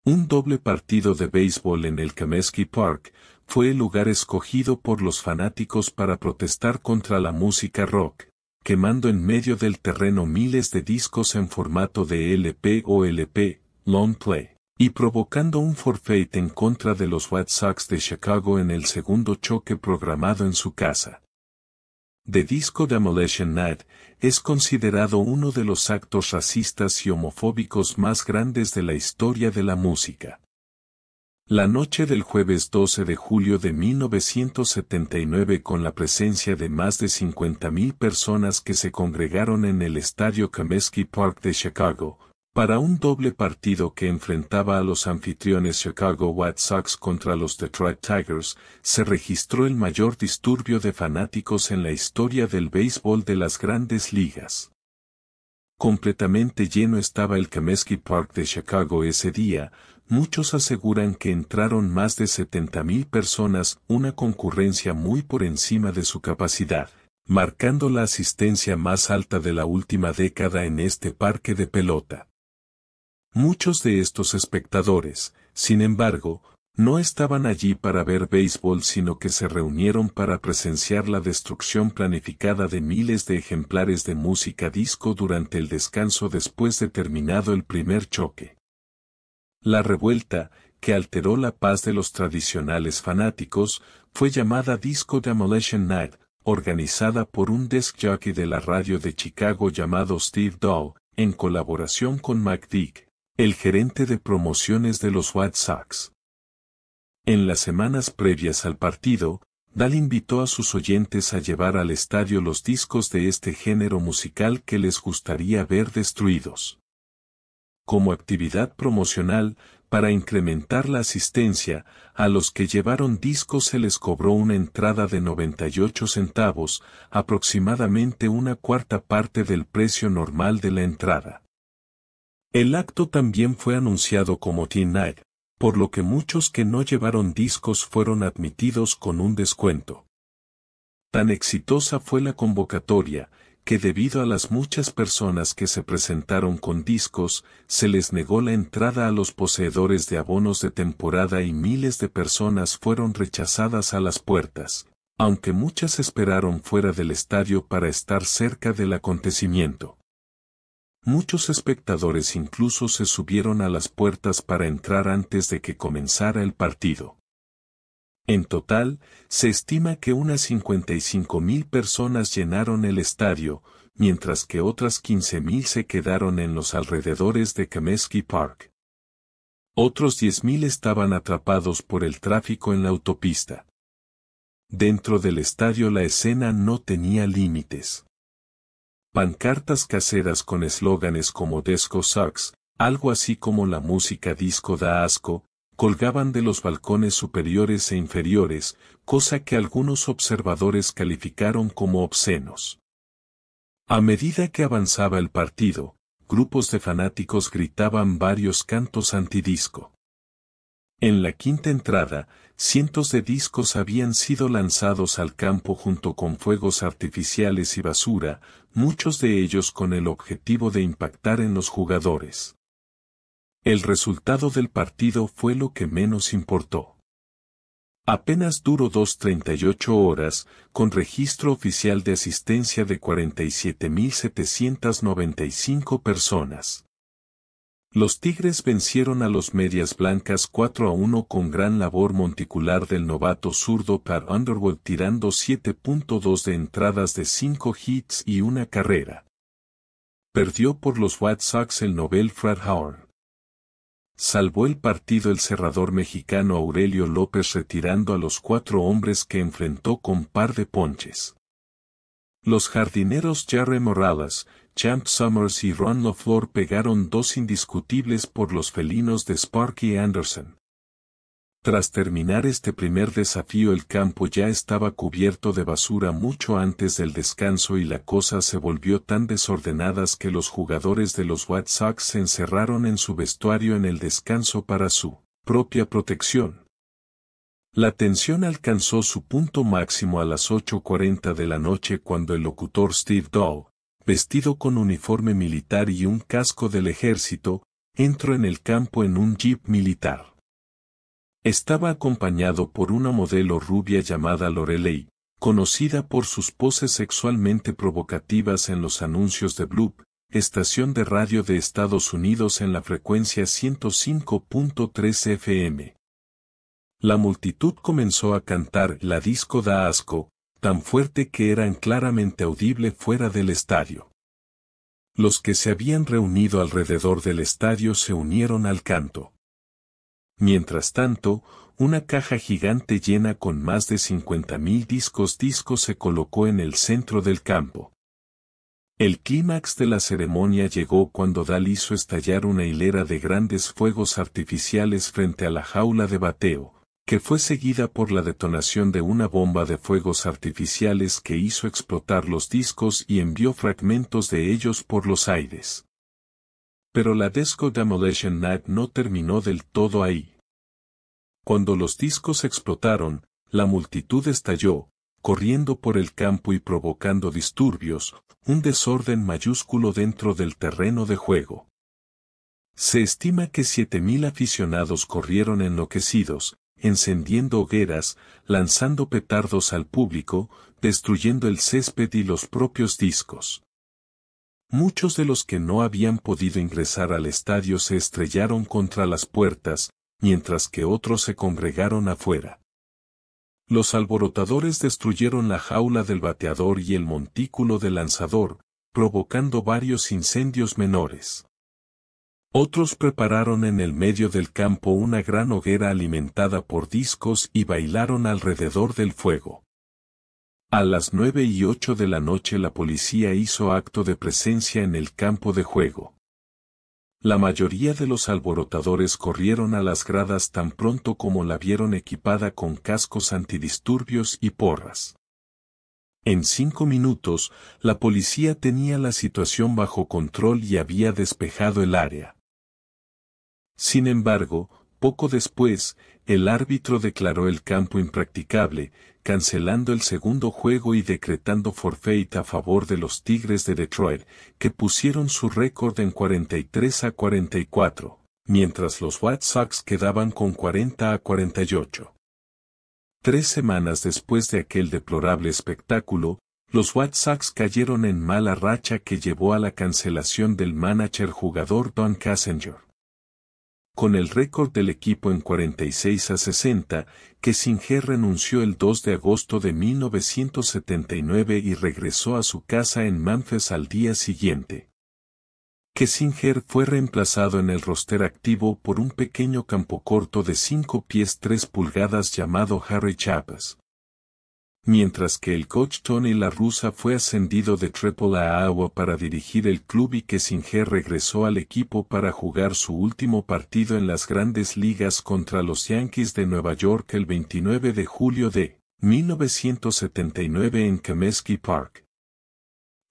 Un doble partido de béisbol en el Comiskey Park fue el lugar escogido por los fanáticos para protestar contra la música rock, quemando en medio del terreno miles de discos en formato de LP o LP, long play, y provocando un forfeit en contra de los White Sox de Chicago en el segundo choque programado en su casa. The Disco Demolition Night es considerado uno de los actos racistas y homofóbicos más grandes de la historia de la música. La noche del jueves 12 de julio de 1979, con la presencia de más de 50,000 personas que se congregaron en el estadio Comiskey Park de Chicago, para un doble partido que enfrentaba a los anfitriones Chicago White Sox contra los Detroit Tigers, se registró el mayor disturbio de fanáticos en la historia del béisbol de las grandes ligas. Completamente lleno estaba el Comiskey Park de Chicago ese día. Muchos aseguran que entraron más de 70,000 personas, una concurrencia muy por encima de su capacidad, marcando la asistencia más alta de la última década en este parque de pelota. Muchos de estos espectadores, sin embargo, no estaban allí para ver béisbol, sino que se reunieron para presenciar la destrucción planificada de miles de ejemplares de música disco durante el descanso después de terminado el primer choque. La revuelta, que alteró la paz de los tradicionales fanáticos, fue llamada Disco Demolition Night, organizada por un disc jockey de la radio de Chicago llamado Steve Dahl, en colaboración con Mike Dick, el gerente de promociones de los White Sox. En las semanas previas al partido, Dahl invitó a sus oyentes a llevar al estadio los discos de este género musical que les gustaría ver destruidos. Como actividad promocional, para incrementar la asistencia, a los que llevaron discos se les cobró una entrada de 98 centavos, aproximadamente una cuarta parte del precio normal de la entrada. El acto también fue anunciado como Teen Night, por lo que muchos que no llevaron discos fueron admitidos con un descuento. Tan exitosa fue la convocatoria, que debido a las muchas personas que se presentaron con discos, se les negó la entrada a los poseedores de abonos de temporada y miles de personas fueron rechazadas a las puertas, aunque muchas esperaron fuera del estadio para estar cerca del acontecimiento. Muchos espectadores incluso se subieron a las puertas para entrar antes de que comenzara el partido. En total, se estima que unas 55,000 personas llenaron el estadio, mientras que otras 15,000 se quedaron en los alrededores de Comiskey Park. Otros 10,000 estaban atrapados por el tráfico en la autopista. Dentro del estadio la escena no tenía límites. Pancartas caseras con eslóganes como Disco Sucks, algo así como la música disco da asco, colgaban de los balcones superiores e inferiores, cosa que algunos observadores calificaron como obscenos. A medida que avanzaba el partido, grupos de fanáticos gritaban varios cantos antidisco. En la quinta entrada, cientos de discos habían sido lanzados al campo junto con fuegos artificiales y basura, muchos de ellos con el objetivo de impactar en los jugadores. El resultado del partido fue lo que menos importó. Apenas duró 38 horas, con registro oficial de asistencia de 47,795 personas. Los Tigres vencieron a los Medias Blancas 4-1 con gran labor monticular del novato zurdo Pat Underwood tirando 7.2 de entradas de 5 hits y una carrera. Perdió por los White Sox el novel Fred Howard. Salvó el partido el cerrador mexicano Aurelio López retirando a los 4 hombres que enfrentó con par de ponches. Los jardineros Jarry Morales, Champ Summers y Ron LaFleur pegaron 2 indiscutibles por los felinos de Sparky Anderson. Tras terminar este primer desafío el campo ya estaba cubierto de basura mucho antes del descanso y la cosa se volvió tan desordenada que los jugadores de los White Sox se encerraron en su vestuario en el descanso para su propia protección. La tensión alcanzó su punto máximo a las 8:40 de la noche cuando el locutor Steve Dahl, vestido con uniforme militar y un casco del ejército, entró en el campo en un jeep militar. Estaba acompañado por una modelo rubia llamada Lorelei, conocida por sus poses sexualmente provocativas en los anuncios de Bloop, estación de radio de Estados Unidos en la frecuencia 105.3 FM. La multitud comenzó a cantar "La disco da asco", tan fuerte que eran claramente audible fuera del estadio. Los que se habían reunido alrededor del estadio se unieron al canto. Mientras tanto, una caja gigante llena con más de 50.000 discos se colocó en el centro del campo. El clímax de la ceremonia llegó cuando Dal hizo estallar una hilera de grandes fuegos artificiales frente a la jaula de bateo, que fue seguida por la detonación de una bomba de fuegos artificiales que hizo explotar los discos y envió fragmentos de ellos por los aires. Pero la Disco Demolition Night no terminó del todo ahí. Cuando los discos explotaron, la multitud estalló, corriendo por el campo y provocando disturbios, un desorden mayúsculo dentro del terreno de juego. Se estima que 7.000 aficionados corrieron enloquecidos, encendiendo hogueras, lanzando petardos al público, destruyendo el césped y los propios discos. Muchos de los que no habían podido ingresar al estadio se estrellaron contra las puertas, mientras que otros se congregaron afuera. Los alborotadores destruyeron la jaula del bateador y el montículo del lanzador, provocando varios incendios menores. Otros prepararon en el medio del campo una gran hoguera alimentada por discos y bailaron alrededor del fuego. A las 9:08 de la noche la policía hizo acto de presencia en el campo de juego. La mayoría de los alborotadores corrieron a las gradas tan pronto como la vieron equipada con cascos antidisturbios y porras. En 5 minutos, la policía tenía la situación bajo control y había despejado el área. Sin embargo, poco después, el árbitro declaró el campo impracticable, cancelando el segundo juego y decretando forfeit a favor de los Tigres de Detroit, que pusieron su récord en 43-44, mientras los White Sox quedaban con 40-48. 3 semanas después de aquel deplorable espectáculo, los White Sox cayeron en mala racha que llevó a la cancelación del manager-jugador Don Cassenger. Con el récord del equipo en 46-60, Kissinger renunció el 2 de agosto de 1979 y regresó a su casa en Memphis al día siguiente. Kissinger fue reemplazado en el roster activo por un pequeño campocorto de 5 pies 3 pulgadas llamado Harry Chapas. Mientras que el coach Tony La Russa fue ascendido de AAA a para dirigir el club y Kissinger regresó al equipo para jugar su último partido en las Grandes Ligas contra los Yankees de Nueva York el 29 de julio de 1979 en Comiskey Park.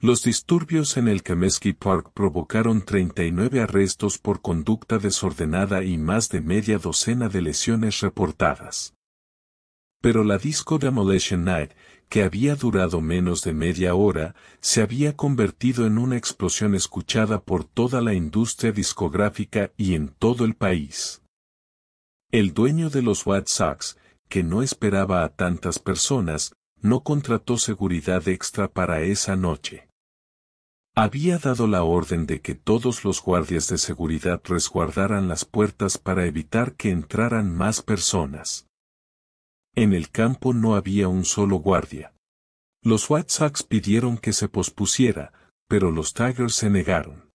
Los disturbios en el Comiskey Park provocaron 39 arrestos por conducta desordenada y más de media docena de lesiones reportadas. Pero la Disco Demolition Night, que había durado menos de media hora, se había convertido en una explosión escuchada por toda la industria discográfica y en todo el país. El dueño de los White Sox, que no esperaba a tantas personas, no contrató seguridad extra para esa noche. Había dado la orden de que todos los guardias de seguridad resguardaran las puertas para evitar que entraran más personas. En el campo no había un solo guardia. Los White Sox pidieron que se pospusiera, pero los Tigers se negaron.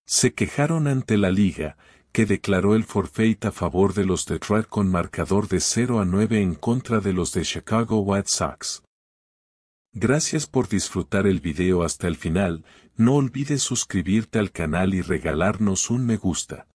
Se quejaron ante la liga, que declaró el forfeit a favor de los Detroit con marcador de 0-9 en contra de los de Chicago White Sox. Gracias por disfrutar el video hasta el final, no olvides suscribirte al canal y regalarnos un me gusta.